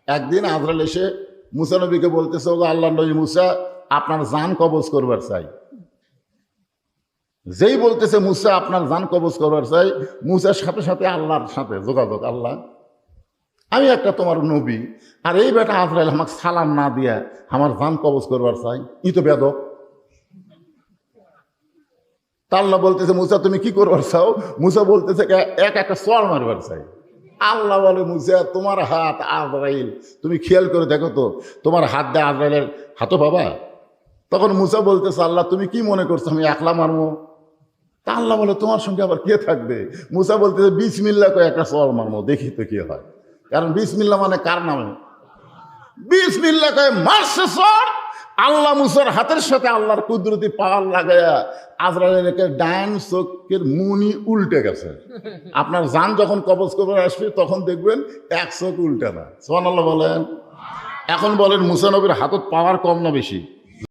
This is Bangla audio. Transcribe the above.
একদিন আজরাইল এসে মুসা নবীকে বলতেছে, ওগো আল্লাহ নবী মুসা, আপনার জান কবজ করবার চাই। যেই বলতেছে মুসা আপনার জান কবজ করবার চাই, মুসার সাথে সাথে আল্লাহর সাথে যোগাযোগ। আল্লাহ, আমি একটা তোমার নবী, আর এই বেটা আজরাইল আমাকে সালাম না দিয়া আমার জান কবজ করবার চাই, ই তো বেদক। তা আল্লাহ বলতেছে, মুসা তুমি কি করবার চাও? মুসা বলতেছে, একটা চড় মারবার চাই। আল্লাহ বলে, মুসা তোমার হাত আজরাইল, তুমি খেয়াল করে দেখো তো তোমার হাত দিয়ে আজরাইলের হাতও পাবা? তখন মুসা বলতেছে, আল্লাহ তুমি কি মনে করছো আমি একলা মারবো? তা আল্লাহ বলে, তোমার সঙ্গে আবার কে থাকবে? মুসা বলতেছে, বিসমিল্লাহ করে একটা চড় মারবো, দেখি তো কি হয়। কারণ বিসমিল্লাহ মানে কার নামে? বিসমিল্লাহ কয়ে মারছে চড়। আল্লাহ মুসার হাতের সাথে আল্লাহর কুদরতি পাওয়ার লাগায়া আজরাইলের ডান চোখের মুনি উল্টে গেছে। আপনার জান যখন কবজ করে আসবে তখন দেখবেন এক চোখ উল্টে না। সুবহানাল্লাহ বলেন। এখন বলেন, মুসা নবীর হাতত পাওয়ার কম না বেশি?